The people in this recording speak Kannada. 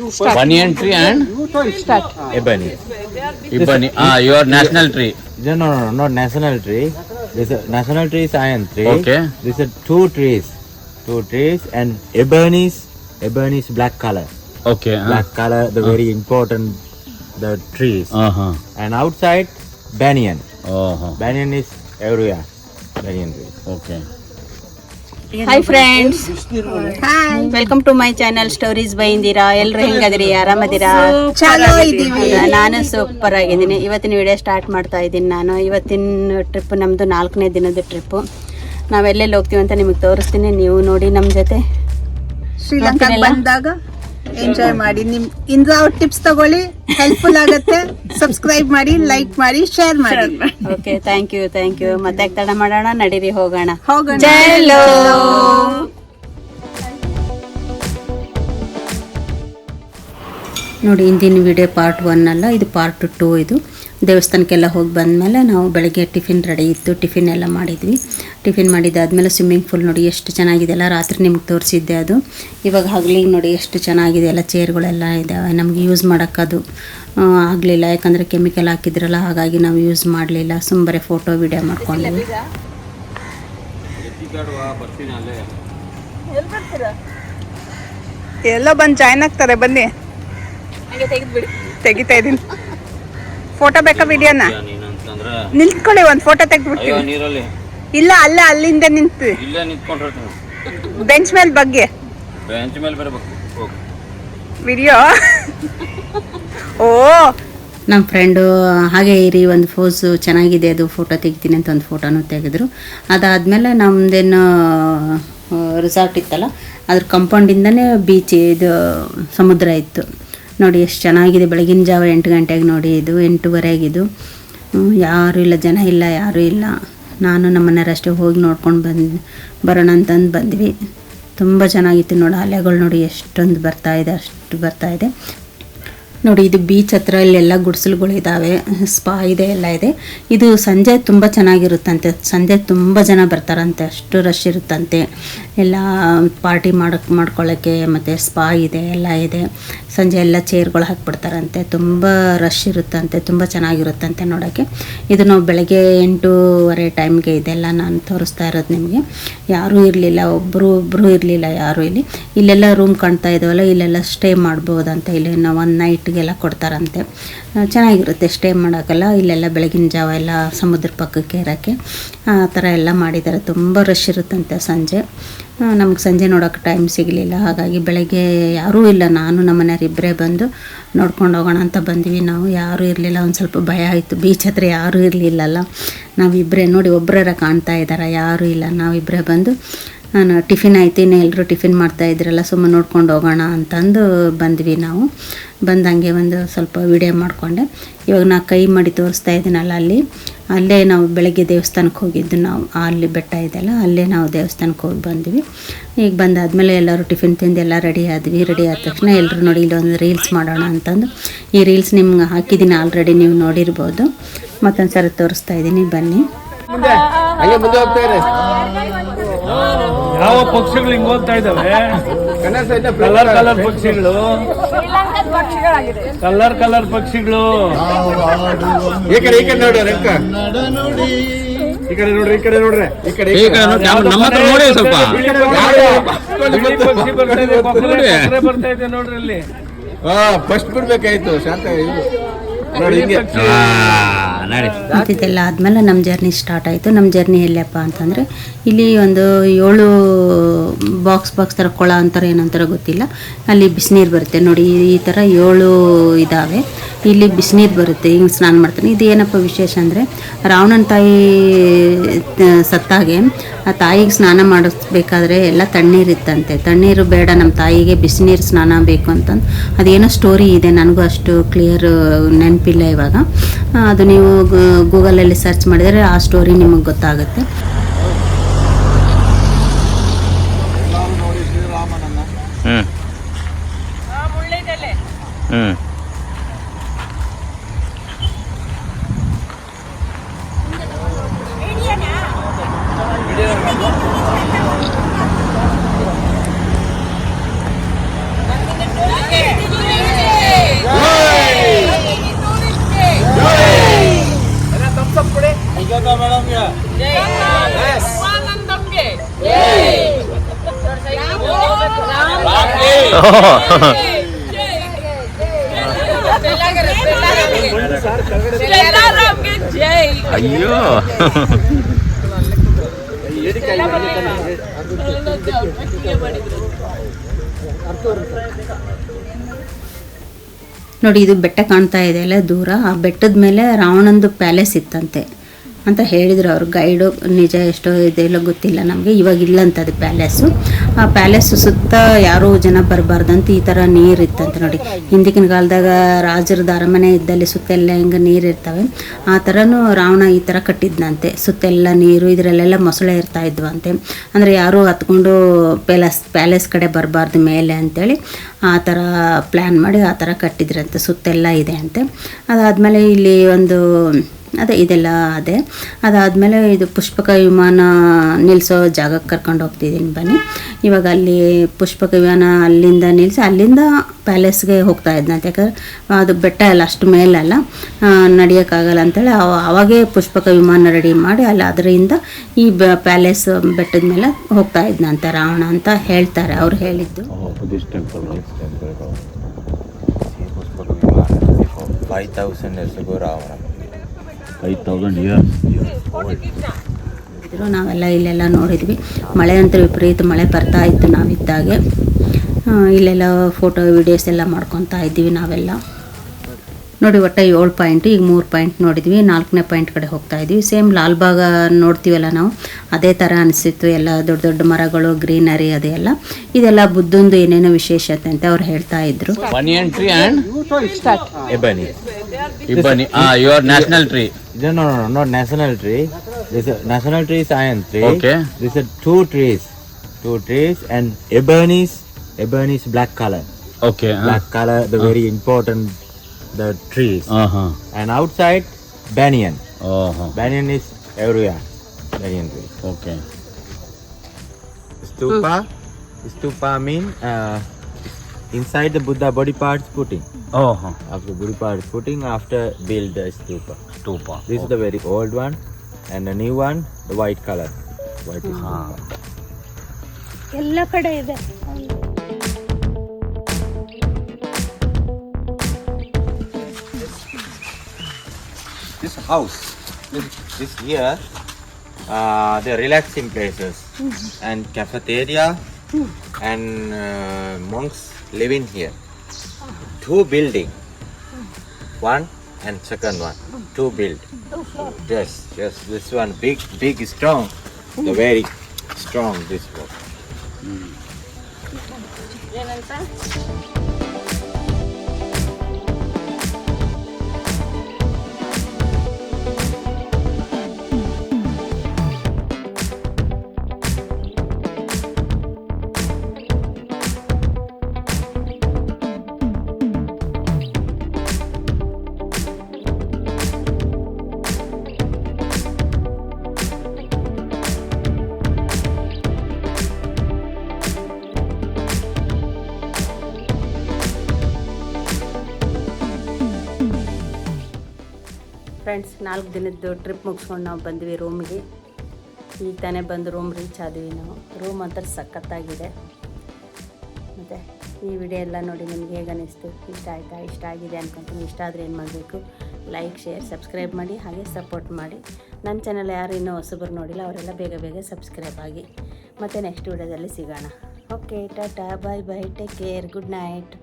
Banyan tree and Start. ebony. Ebony. Your national tree. No, not national tree. This national tree is iron tree. Okay. This is two trees, and ebony is black color. Okay. Black color, the very important the trees. And outside banyan. Banyan is everywhere. Banyan tree. Okay. Hi friends, welcome to my channel stories by Indira. ಎಲ್ಲರೂ ಹೆಂಗದಿರಿ? ಆರಾಮದಿರಾ? ನಾನು ಸೂಪರ್ ಆಗಿದ್ದೀನಿ. ಇವತ್ತಿನ ವಿಡಿಯೋ ಸ್ಟಾರ್ಟ್ ಮಾಡ್ತಾ ಇದ್ದೀನಿ. ನಾನು ಇವತ್ತಿನ ಟ್ರಿಪ್ ನಮ್ಮದು 4ನೇ ದಿನದ ಟ್ರಿಪ್ಪು. ನಾವೆಲ್ಲೆಲ್ಲಿ ಹೋಗ್ತೀವಿ ಅಂತ ನಿಮಗೆ ತೋರಿಸ್ತೀನಿ, ನೀವು ನೋಡಿ ನಮ್ಮ ಜೊತೆ. ಶ್ರೀಲಂಕಾ ಬಂದಾಗ ಎಂಜಾಯ್ ಮಾಡಿ, ನಿಮ್ ಇಂದ ಟಿಪ್ಸ್ ತಗೊಳ್ಳಿ, ಹೆಲ್ಪ್ಫುಲ್ ಆಗುತ್ತೆ. ಸಬ್ಸ್ಕ್ರೈಬ್ ಮಾಡಿ, ಲೈಕ್ ಮಾಡಿ, ಶೇರ್ ಮಾಡಿ. Okay, thank you. ಮತ್ತೆ ತಡ ಮಾಡೋಣ, ನಡೀರಿ ಹೋಗೋಣ. ಚಲೋ. ನೋಡಿ, ಇಂದಿನ ವಿಡಿಯೋ ಪಾರ್ಟ್ 1 ಅಲ್ಲ, ಇದು ಪಾರ್ಟ್ 2. ಇದು ದೇವಸ್ಥಾನಕ್ಕೆಲ್ಲ ಹೋಗಿ ಬಂದಮೇಲೆ ನಾವು ಬೆಳಗ್ಗೆ ಟಿಫಿನ್ ರೆಡಿ ಇತ್ತು, ಟಿಫಿನ್ ಎಲ್ಲ ಮಾಡಿದ್ವಿ. ಟಿಫಿನ್ ಮಾಡಿದ್ದಾದಮೇಲೆ ಸ್ವಿಮ್ಮಿಂಗ್ ಪೂಲ್ ನೋಡಿ ಎಷ್ಟು ಚೆನ್ನಾಗಿದೆ ಅಲ್ಲ. ರಾತ್ರಿ ನಿಮ್ಗೆ ತೋರಿಸಿದ್ದೆ ಅದು. ಇವಾಗ ಹಗಲಿಗೆ ನೋಡಿ ಎಷ್ಟು ಚೆನ್ನಾಗಿದೆ ಎಲ್ಲ. ಚೇರ್ಗಳೆಲ್ಲ ಇದ್ದಾವೆ. ನಮಗೆ ಯೂಸ್ ಮಾಡೋಕ್ಕದು ಆಗಲಿಲ್ಲ, ಯಾಕಂದರೆ ಕೆಮಿಕಲ್ ಹಾಕಿದ್ರಲ್ಲ, ಹಾಗಾಗಿ ನಾವು ಯೂಸ್ ಮಾಡಲಿಲ್ಲ. ಸುಮ್ಮನೆ ಫೋಟೋ ವಿಡಿಯೋ ಮಾಡ್ಕೊಂಡ್ವಿ. ಎಲ್ಲ ಬಂದು ಜಾಯ್ನ್ ಆಗ್ತಾರೆ, ಬನ್ನಿ. ತೆಗಿತಾ ಇದ್ದೀನಿ. ಫೋಟೋ ಬೇಕಾ ವಿಡಿಯೋನ? ನಿಂತ್ಕೊಳ್ಳಿ, ಒಂದು ಫೋಟೋ ತೆಗೆದ್ಬಿಡ್ತೀನಿ. ಇಲ್ಲ, ಅಲ್ಲಿಂದ ನಿಂತು ಬೆಂಚ್ ಮೇಲೆ ಬಗ್ಗೆ ವಿಡಿಯೋ. ಓ, ನಮ್ಮ ಫ್ರೆಂಡು ಹಾಗೆ ಇರಿ, ಒಂದು ಫೋಸು ಚೆನ್ನಾಗಿದೆ, ಅದು ಫೋಟೋ ತೆಗಿತೀನಿ ಅಂತ ಒಂದು ಫೋಟೋನು ತೆಗೆದ್ರು. ಅದಾದಮೇಲೆ ನಮ್ಮದೇನು ರಿಸಾರ್ಟ್ ಇತ್ತಲ್ಲ, ಅದ್ರ ಕಂಪೌಂಡಿಂದನೇ ಬೀಚ್, ಇದು ಸಮುದ್ರ ಇತ್ತು. ನೋಡಿ ಎಷ್ಟು ಚೆನ್ನಾಗಿದೆ. ಬೆಳಗಿನ ಜಾವ 8 ಗಂಟೆಗೆ ನೋಡಿ, ಇದು 8:15 ಯಾರೂ ಇಲ್ಲ, ಜನ ಇಲ್ಲ, ಯಾರೂ ಇಲ್ಲ. ನಾನು ನಮ್ಮ ಮನೆಯವರಷ್ಟೇ ಹೋಗಿ ನೋಡ್ಕೊಂಡು ಬರೋಣ ಅಂತಂದು ಬಂದ್ವಿ. ತುಂಬ ಚೆನ್ನಾಗಿತ್ತು ನೋಡಿ. ಅಲೆಗಳು ನೋಡಿ ಎಷ್ಟೊಂದು ಬರ್ತಾಯಿದೆ. ನೋಡಿ, ಇದು ಬೀಚ್ ಹತ್ರ ಇಲ್ಲೆಲ್ಲ ಗುಡಿಸಲುಗಳಿದ್ದಾವೆ, ಸ್ಪಾ ಇದೆ, ಎಲ್ಲ ಇದೆ. ಇದು ಸಂಜೆ ತುಂಬ ಚೆನ್ನಾಗಿರುತ್ತಂತೆ. ಸಂಜೆ ತುಂಬ ಜನ ಬರ್ತಾರಂತೆ, ಅಷ್ಟು ರಶ್ ಇರುತ್ತಂತೆ. ಎಲ್ಲ ಪಾರ್ಟಿ ಮಾಡ್ಕೊಳ್ಳೋಕ್ಕೆ, ಮತ್ತು ಸ್ಪಾ ಇದೆ, ಎಲ್ಲ ಇದೆ. ಸಂಜೆ ಎಲ್ಲ ಚೇರ್ಗಳು ಹಾಕಿಬಿಡ್ತಾರಂತೆ. ತುಂಬ ರಶ್ ಇರುತ್ತಂತೆ, ತುಂಬ ಚೆನ್ನಾಗಿರುತ್ತಂತೆ ನೋಡೋಕ್ಕೆ. ಇದು ನಾವು ಬೆಳಗ್ಗೆ 8:30 ಟೈಮ್ಗೆ ಇದೆಲ್ಲ ನಾನು ತೋರಿಸ್ತಾ ಇರೋದು ನಿಮಗೆ. ಯಾರೂ ಇರಲಿಲ್ಲ, ಒಬ್ಬರು ಇರಲಿಲ್ಲ ಯಾರೂ ಇಲ್ಲಿ. ಇಲ್ಲೆಲ್ಲ ರೂಮ್ ಕಾಣ್ತಾ ಇದ್ದಾವಲ್ಲ, ಇಲ್ಲೆಲ್ಲ ಸ್ಟೇ ಮಾಡ್ಬೋದಂತೆ. ಇಲ್ಲಿ ನಾವು ಒಂದು ನೈಟ್ಗೆಲ್ಲ ಕೊಡ್ತಾರಂತೆ. ಚೆನ್ನಾಗಿರುತ್ತೆ ಸ್ಟೇ ಮಾಡೋಕ್ಕೆಲ್ಲ. ಇಲ್ಲೆಲ್ಲ ಬೆಳಗಿನ ಜಾವ ಎಲ್ಲ ಸಮುದ್ರ ಪಕ್ಕಕ್ಕೆ ಇರೋಕ್ಕೆ ಆ ಥರ ಎಲ್ಲ ಮಾಡಿದ್ದಾರೆ. ತುಂಬ ರಶ್ ಇರುತ್ತಂತೆ ಸಂಜೆ. ನಮ್ಗೆ ಸಂಜೆ ನೋಡೋಕ್ಕೆ ಟೈಮ್ ಸಿಗಲಿಲ್ಲ, ಹಾಗಾಗಿ ಬೆಳಗ್ಗೆ ಯಾರೂ ಇಲ್ಲ. ನಾನು ನಮ್ಮ ಮನೆಯವ್ರು ಇಬ್ಬರೇ ಬಂದು ನೋಡ್ಕೊಂಡು ಹೋಗೋಣ ಅಂತ ಬಂದ್ವಿ. ನಾವು ಯಾರೂ ಇರಲಿಲ್ಲ, ಒಂದು ಸ್ವಲ್ಪ ಭಯ ಆಯಿತು. ಬೀಚ್ ಹತ್ರ ಯಾರೂ ಇರಲಿಲ್ಲಲ್ಲ, ನಾವಿಬ್ಬರೇ. ನೋಡಿ, ಒಬ್ಬರ ಕಾಣ್ತಾ ಇದ್ದಾರೆ, ಯಾರೂ ಇಲ್ಲ. ನಾವಿಬ್ಬರೇ ಬಂದು ಟಿಫಿನ್ ಆಯ್ತು, ಇನ್ನು ಎಲ್ಲರೂ ಟಿಫಿನ್ ಮಾಡ್ತಾಯಿದ್ರಲ್ಲ, ಸುಮ್ಮನೆ ನೋಡ್ಕೊಂಡು ಹೋಗೋಣ ಅಂತಂದು ಬಂದ್ವಿ. ನಾವು ಬಂದಂಗೆ ಒಂದು ಸ್ವಲ್ಪ ವಿಡಿಯೋ ಮಾಡಿಕೊಂಡೆ. ಇವಾಗ ನಾ ಕೈ ಮಾಡಿ ತೋರಿಸ್ತಾ ಇದ್ದೀನಲ್ಲ, ಅಲ್ಲೇ ನಾವು ಬೆಳಗ್ಗೆ ದೇವಸ್ಥಾನಕ್ಕೆ ಹೋಗಿದ್ದು. ನಾವು ಅಲ್ಲಿ ಬೆಟ್ಟ ಇದೆಯಲ್ಲ, ಅಲ್ಲೇ ನಾವು ದೇವಸ್ಥಾನಕ್ಕೆ ಹೋಗಿ ಬಂದ್ವಿ. ಈಗ ಬಂದಾದಮೇಲೆ ಎಲ್ಲರೂ ಟಿಫಿನ್ ತಿಂದು ಎಲ್ಲ ರೆಡಿ ಆದ್ವಿ. ರೆಡಿ ಆದ ತಕ್ಷಣ ಎಲ್ಲರೂ ನೋಡಿ ಇಲ್ಲೊಂದು ರೀಲ್ಸ್ ಮಾಡೋಣ ಅಂತಂದು, ಈ ರೀಲ್ಸ್ ನಿಮ್ಗೆ ಹಾಕಿದ್ದೀನಿ ಆಲ್ರೆಡಿ, ನೀವು ನೋಡಿರ್ಬೋದು. ಮತ್ತೊಂದು ಸರಿ ತೋರಿಸ್ತಾ ಇದ್ದೀನಿ, ಬನ್ನಿ. ಯಾವ ಪಕ್ಷಿಗಳು ಹಿಂಗ್ ಹೋಗ್ತಾ ಇದಾವೆ? ಕಲರ್ ಪಕ್ಷಿಗಳು, ಕಲರ್ ಪಕ್ಷಿಗಳು. ಈ ಕಡೆ ನೋಡ್ರಿ, ನಮ್ಮ ಹತ್ರ ನೋಡಿ ಸ್ವಲ್ಪ. ಪಕ್ಷಿ ಬರ್ತಾ ಇದೆ ನೋಡ್ರಿ ಇಲ್ಲಿ. ಫಸ್ಟ್ ಬಿಡ್ಬೇಕಾಯ್ತು ಶಾಂತ. ಇದೆಲ್ಲ ಆದಮೇಲೆ ನಮ್ಮ ಜರ್ನಿ ಸ್ಟಾರ್ಟ್ ಆಯಿತು. ನಮ್ಮ ಜರ್ನಿ ಎಲ್ಲಪ್ಪ ಅಂತಂದರೆ, ಇಲ್ಲಿ ಒಂದು 7 ಬಾಕ್ಸ್ ಥರ ಕೊಳ ಅಂತಾರೆ, ಏನಂತಾರೆ ಗೊತ್ತಿಲ್ಲ. ಅಲ್ಲಿ ಬಿಸಿನೀರು ಬರುತ್ತೆ ನೋಡಿ, ಈ ಥರ 7 ಇದ್ದಾವೆ. ಇಲ್ಲಿ ಬಿಸಿನೀರು ಬರುತ್ತೆ, ಹಿಂಗೆ ಸ್ನಾನ ಮಾಡ್ತಾನೆ. ಇದು ಏನಪ್ಪ ವಿಶೇಷ ಅಂದರೆ, ರಾವಣನ ತಾಯಿ ಸತ್ತಾಗೆ ಆ ತಾಯಿಗೆ ಸ್ನಾನ ಮಾಡಿಸ್ಬೇಕಾದ್ರೆ ಎಲ್ಲ ತಣ್ಣೀರಿತ್ತಂತೆ. ತಣ್ಣೀರು ಬೇಡ, ನಮ್ಮ ತಾಯಿಗೆ ಬಿಸಿನೀರು ಸ್ನಾನ ಬೇಕು ಅಂತಂದು ಅದೇನೋ ಸ್ಟೋರಿ ಇದೆ. ನನಗೂ ಅಷ್ಟು ಕ್ಲಿಯರ್ ನೆನಪಿಲ್ಲ ಇವಾಗ. ಅದು ನೀವು ಗೂಗಲಲ್ಲಿ ಸರ್ಚ್ ಮಾಡಿದರೆ ಆ ಸ್ಟೋರಿ ನಿಮಗೆ ಗೊತ್ತಾಗುತ್ತೆ. ಅಯ್ಯೋ ನೋಡಿ, ಇದು ಬೆಟ್ಟ ಕಾಣ್ತಾ ಇದೆ ಅಲ್ಲ ದೂರ, ಆ ಬೆಟ್ಟದ ಮೇಲೆ ರಾವಣಂದು ಪ್ಯಾಲೇಸ್ ಇತ್ತಂತೆ ಅಂತ ಹೇಳಿದರು ಅವರು ಗೈಡು. ನಿಜ ಎಷ್ಟೋ ಇದೆಲ್ಲ ಗೊತ್ತಿಲ್ಲ ನಮಗೆ. ಇವಾಗ ಇಲ್ಲಂತ ಅದು ಪ್ಯಾಲೇಸು. ಆ ಪ್ಯಾಲೇಸು ಸುತ್ತ ಯಾರೂ ಜನ ಬರಬಾರ್ದಂತ ಈ ಥರ ನೀರು ಇತ್ತಂತೆ. ನೋಡಿ, ಹಿಂದಿನ ಕಾಲದಾಗ ರಾಜರದ ಅರಮನೆ ಇದ್ದಲ್ಲಿ ಸುತ್ತೆಲ್ಲ ಹಿಂಗೆ ನೀರು ಇರ್ತವೆ, ಆ ಥರನೂ ರಾವಣ ಈ ಥರ ಕಟ್ಟಿದ್ನಂತೆ. ಸುತ್ತೆಲ್ಲ ನೀರು, ಇದರಲ್ಲೆಲ್ಲ ಮೊಸಳೆ ಇರ್ತಾ ಇದ್ವಂತೆ. ಅಂದರೆ ಯಾರೂ ಹತ್ಕೊಂಡು ಪ್ಯಾಲೇಸ್ ಕಡೆ ಬರಬಾರ್ದು ಮೇಲೆ ಅಂಥೇಳಿ ಆ ಥರ ಪ್ಲ್ಯಾನ್ ಮಾಡಿ ಆ ಥರ ಕಟ್ಟಿದ್ರಂತೆ. ಸುತ್ತೆಲ್ಲ ಇದೆ ಅಂತೆ. ಅದಾದಮೇಲೆ ಇಲ್ಲಿ ಒಂದು ಇದೆಲ್ಲ ಅದೇ. ಅದಾದಮೇಲೆ ಇದು ಪುಷ್ಪಕ ವಿಮಾನ ನಿಲ್ಲಿಸೋ ಜಾಗಕ್ಕೆ ಕರ್ಕೊಂಡು ಹೋಗ್ತಿದ್ದೀನಿ ಬನ್ನಿ. ಇವಾಗ ಅಲ್ಲಿ ಪುಷ್ಪಕ ವಿಮಾನ ಅಲ್ಲಿಂದ ನಿಲ್ಲಿಸಿ ಅಲ್ಲಿಂದ ಪ್ಯಾಲೇಸ್ಗೆ ಹೋಗ್ತಾ ಇದ್ದಂತೆ. ಯಾಕಂದ್ರೆ ಅದು ಬೆಟ್ಟ ಎಲ್ಲ ಅಷ್ಟು ಮೇಲಲ್ಲ, ನಡೆಯೋಕ್ಕಾಗಲ್ಲ ಅಂತೇಳಿ ಅವಾಗೇ ಪುಷ್ಪಕ ವಿಮಾನ ರೆಡಿ ಮಾಡಿ ಅಲ್ಲಿ ಅದರಿಂದ ಈ ಪ್ಯಾಲೇಸ್ ಬೆಟ್ಟದ ಮೇಲೆ ಹೋಗ್ತಾ ಇದ್ನಂತೆ ರಾವಣ ಅಂತ ಹೇಳ್ತಾರೆ, ಅವ್ರು ಹೇಳಿದ್ದು. 5,000 years ago Ravana. 5,000 years. ನಾವೆಲ್ಲ ಇಲ್ಲೆಲ್ಲ ನೋಡಿದ್ವಿ. ಮಳೆ ಅಂತ ವಿಪರೀತ ಮಳೆ ಬರ್ತಾ ಇತ್ತು ನಾವಿದ್ದಾಗೆ. ಇಲ್ಲೆಲ್ಲ ಫೋಟೋ ವಿಡಿಯೋಸ್ ಎಲ್ಲ ಮಾಡ್ಕೊತಾ ಇದ್ದೀವಿ ನಾವೆಲ್ಲ. ನೋಡಿ, ಒಟ್ಟು 7 ಪಾಯಿಂಟ್, ಈಗ 3 ಪಾಯಿಂಟ್ ನೋಡಿದ್ವಿ. 4ನೇ ಪಾಯಿಂಟ್ ಕಡೆ ಹೋಗ್ತಾ ಇದ್ವಿ. ಸೇಮ್ ಲಾಲ್ಬಾಗ ನೋಡ್ತೀವಲ್ಲ ನಾವು, ಅದೇ ಥರ ಅನಿಸಿತ್ತು. ಎಲ್ಲ ದೊಡ್ಡ ದೊಡ್ಡ ಮರಗಳು, ಗ್ರೀನರಿ ಅದೆಲ್ಲ. ಇದೆಲ್ಲ ಬುದ್ಧಂದು ಏನೇನೋ ವಿಶೇಷತೆ ಅಂತ ಅವ್ರು ಹೇಳ್ತಾ ಇದ್ರು. Banyan tree and Ebony. Ibani. Your national tree. No, not national tree. This national tree is iron tree. Okay. These are two trees, and ebony is black color. Okay. Black color, the very important the trees. And outside banyan. Banyan is everywhere. Banyan tree. Okay. Stupa mean inside the Buddha body parts putting. After body parts putting, after build the stupa. This is the very old one, and the new one, the white color. White is stupa. ಎಲ್ಲ ಕಡೆ ಇದೆ. This house, this here, the relaxing places and cafeteria, and monks living here. 2 building, one and second one, 2 build. Yes, this one big strong, the very strong this one. Friends, 4 ದಿನದ್ದು ಟ್ರಿಪ್ ಮುಗಿಸ್ಕೊಂಡು ನಾವು ಬಂದ್ವಿ ರೂಮಿಗೆ. ಈಗ ತಾನೇ ಬಂದು ರೂಮ್ ರೀಚ್ ಆದ್ವಿ ನಾವು. ರೂಮ್ ಅಂತ ಸಖತ್ತಾಗಿದೆ. ಮತ್ತು ಈ ವಿಡಿಯೋ ಎಲ್ಲ ನೋಡಿ ನಿಮ್ಗೆ ಹೇಗೆ ಅನ್ನಿಸ್ತು, ಇಷ್ಟ ಆಯಿತಾ? ಇಷ್ಟ ಆಗಿದೆ ಅಂದ್ಕೊತೀನಿ. ಇಷ್ಟ ಆದರೆ ಏನು ಮಾಡಬೇಕು? ಲೈಕ್, ಶೇರ್, ಸಬ್ಸ್ಕ್ರೈಬ್ ಮಾಡಿ, ಹಾಗೆ ಸಪೋರ್ಟ್ ಮಾಡಿ. ನನ್ನ ಚಾನಲ್ ಯಾರು ಇನ್ನೂ ಹೊಸಬರು ನೋಡಿಲ್ಲ ಅವರೆಲ್ಲ ಬೇಗ ಸಬ್ಸ್ಕ್ರೈಬ್ ಆಗಿ. ಮತ್ತು ನೆಕ್ಸ್ಟ್ ವಿಡಿಯೋದಲ್ಲಿ ಸಿಗೋಣ. ಓಕೆ, ಟಾಟಾ, ಬಾಯ್, ಟೇಕ್ ಕೇರ್, ಗುಡ್ ನೈಟ್.